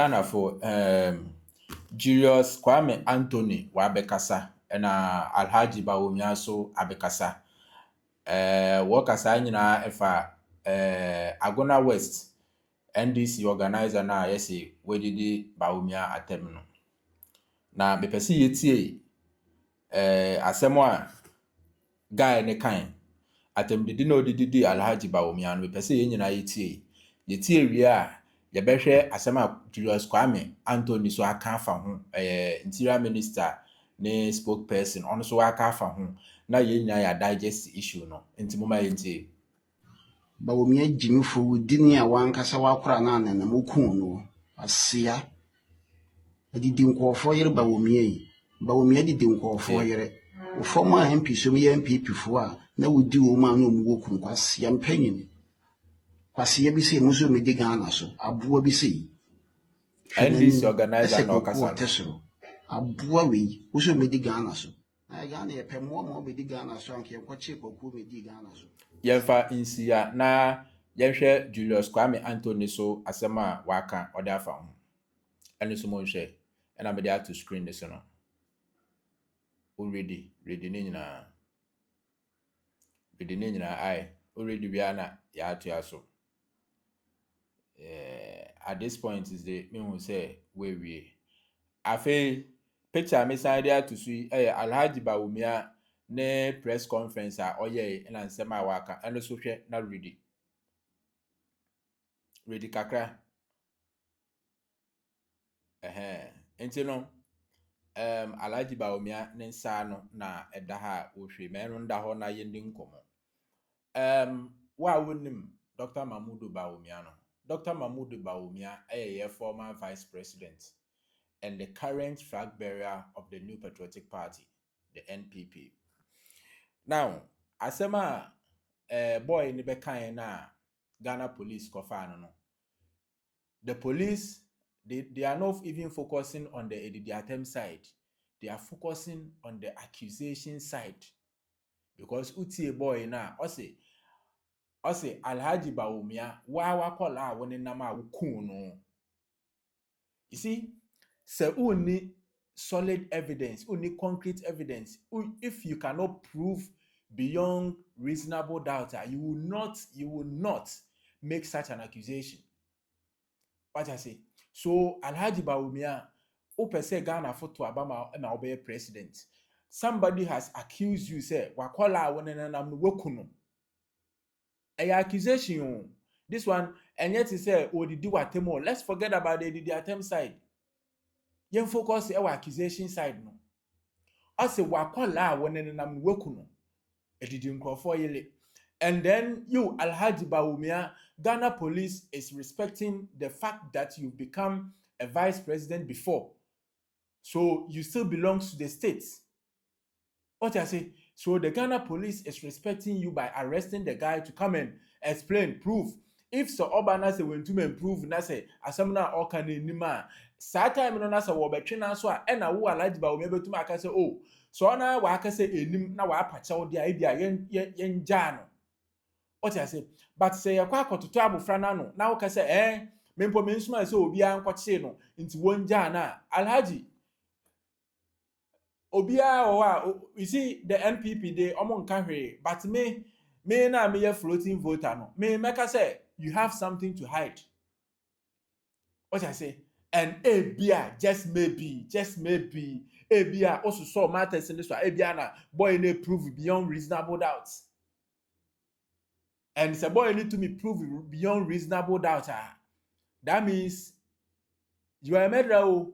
Ghana for Julius Kwame Anthony wabekasa na Alhaji Bawumia so abekasa. Wakasa nyina efa Agona West NDC organizer na yesi wedidi Bawumia atem no. Na bepesi yetie asemo a guy ne kan atem didi no didi Alhaji Bawumia no bepesi ye nyina yetie wie a yɛbɛhwɛ asɛm a Julius Kwame Anthony so aka afa ho interior minister ne spokesperson ɔno so aka afa ho na yɛn nyinaa yɛ digest issue no nti mo ma yɛntie. Bawumia gyimifo wodini a wankasa wakora na ananam okun no asia adidi nkɔɔfo yere Bawumia didi nkɔɔfo yere ufɔm a MP so yɛ MPP fo a na wodi wo ma na omugo kun kwasia mpanyin kwasia bi se muso medi Ghana so aboa bi se NDC organizer na okasa aboa we muso medi Ghana so na Ghana ye pemo mo medi Ghana so anke kwache kwaku medi Ghana so yɛmfa nsia na yɛhwɛ Julius Kwame Anthony so asɛm a waka ɔde afa ho ɛno so mo nhwɛ ɛna mede ato screen ne so no already ne nyinaa ai already we are na yɛato so. At this point is the me who say we afe picture me side there to see Alhaji Bawumia ne press conference a oye na nsɛm a waka ɛno so hwɛ na ready kakra enti no Alhaji Bawumia ne nsa no na ɛda ha wo hwɛ me no nda hɔ na yɛndi nkɔmɔ wa wonim Dr. Mamudu Bawumia no. Dr. Mamudu Bawumia is former vice president and the current flag bearer of the New Patriotic Party, the NPP. Now, asema boy in the na Ghana police kofano no. The police they are not even focusing on the Edidiatem side. They are focusing on the accusation side. Because uti boy na ose Alhaji Bawumia wakola woni nama wukun no. You see, say only solid evidence, only concrete evidence. If you cannot prove beyond reasonable doubt, you will not make such an accusation. What I say? So Alhaji Bawumia, opese Ghana photo abama na obey president. Somebody has accused you, say wakola woni nama wukun. A accusation. This one, and yet he said, "Oh, did watemo." Let's forget about the attempt side. You focus on our accusation side no. I say wakola when nam wekuno. Edidin krofo yele. And then you, Alhaji Bawumia, Ghana police is respecting the fact that you've become a vice president before. So you still belong to the states. What I say? So the Ghana police is respecting you by arresting the guy to come and explain, prove. If so Obana say when to improve, na say asamna okane nima. Sa time no na say wo betwe na so a na wo Alhaji Bawumia betum aka say oh. So na wa aka say enim na wa apacha wo dia e bia yen gya no. What I say? But say yakwa akototo abofra na no. Na wo ka say mempo mensuma say obi an kwache no. Nti won gya na Alhaji Obia you see the NPP they omon kahwe but me na me a floating voter no me make say you have something to hide. What I say? And Abia just maybe Abia also saw matters in this one Abia na boy need prove beyond reasonable doubts. And the boy need to be proved beyond reasonable doubt. That means you are a murderer.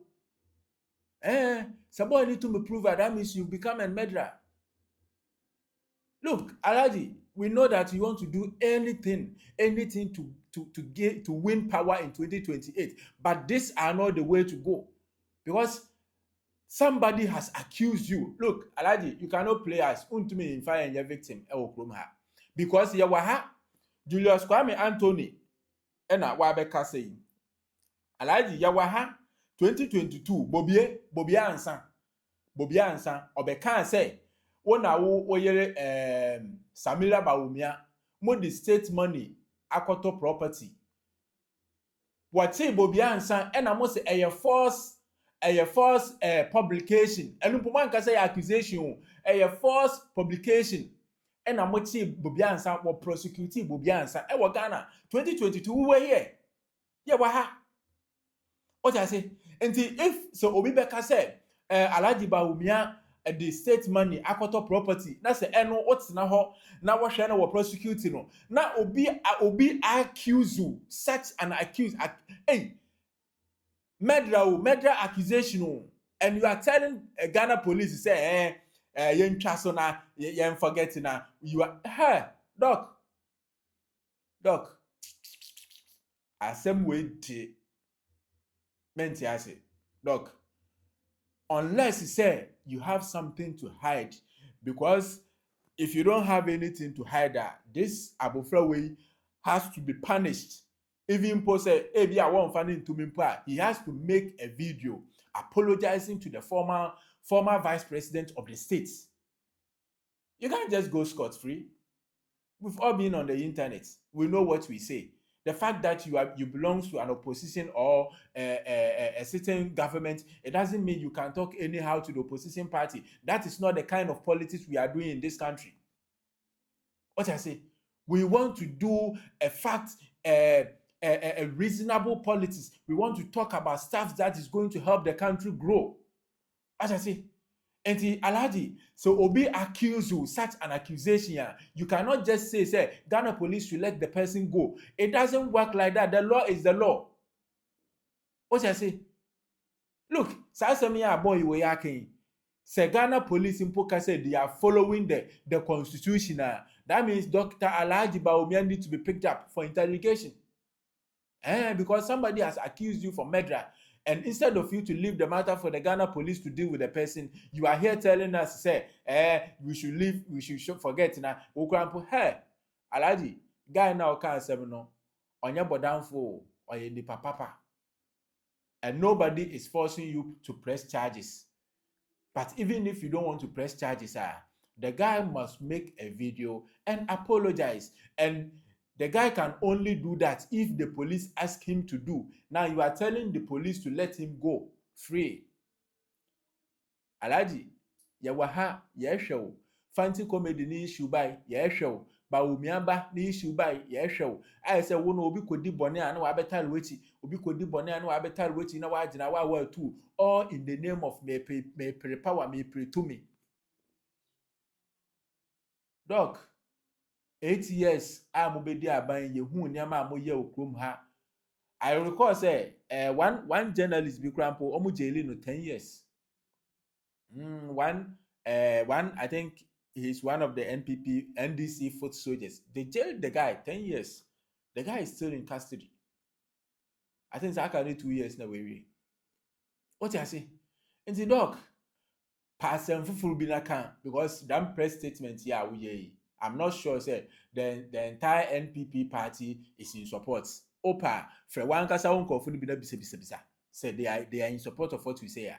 Somebody need to be proved that means you become a murderer. Look, Alhaji, we know that you want to do anything to win power in 2028. But these are not the way to go. Because somebody has accused you. Look, Alhaji, you cannot play as untumi in fire and your victim. Because you were Julius Kwame Anthony ena wabeka saying Alhaji yawaha 2022 Bobia ansa obeka say wona wo yere Samira Bawumia mo the state money akoto property wɔte bobi ansa ɛna mo se ɛyɛ false publication ɛno mpo man kasa yɛ accusation o ɛyɛ false publication ɛna mo te bobi ansa wɔ prosecute bobi ansa ɛwɔ Ghana 2022 we were here yɛ wɔ ha o ta say nti if so obi bɛka sɛ Alhaji Bawumia the state money akoto property na se eno otena ho na wo hwe na wo prosecute no na obi accuse you such an murder accusation and you are telling Ghana police say yentwa so na yen forget na you are doc asem we di menti ase doc unless you say you have something to hide, because if you don't have anything to hide, this abofra way has to be punished. Even post he has to make a video apologizing to the former vice president of the state. You can't just go scot-free. We've all been on the internet. We know what we say. The fact that you belong to an opposition or a certain government, it doesn't mean you can talk anyhow to the opposition party. That is not the kind of politics we are doing in this country. What I say, we want to do a reasonable politics. We want to talk about stuff that is going to help the country grow. What I say, and Alhaji, so Obi accuse you such an accusation. You cannot just say Ghana police should let the person go. It doesn't work like that. The law is the law. What I say? Look, Sasamia boy we yakin. Say Ghana police in Poka said they are following the constitution. That means Dr. Alhaji Bawumia needs to be picked up for interrogation. Because somebody has accused you for murder. And instead of you to leave the matter for the Ghana police to deal with the person, you are here telling us, we should leave, we should forget now. Hey, Alhaji, guy now can't say no. On your bodanfo or your papa. And nobody is forcing you to press charges. But even if you don't want to press charges, the guy must make a video and apologize. And the guy can only do that if the police ask him to do. Now you are telling the police to let him go free. Alhaji, yawaha yeshow. Fancy comedy ni issue by yeshow. Bawumiaba ni issue by yeshow. I say wono obi kodi bone anu abetal wechi. Obi kodi bone anu abetal wechi na wajina wa too. All in the name of me power me pray to me. Doc. 8 years amobedi aban yehu niama amoye okrom ha. I recall say one journalist be crampo omo jail no 10 years. One I think he's one of the NDC foot soldiers. They jailed the guy 10 years. The guy is still in custody. I think it's actually 2 years now. What you say? In the dog, pass and full be because that press statement here I'm not sure say the entire NPP party is in support. Opa, for one kasa won confirm be na bisa. Say they are in support of what we say here.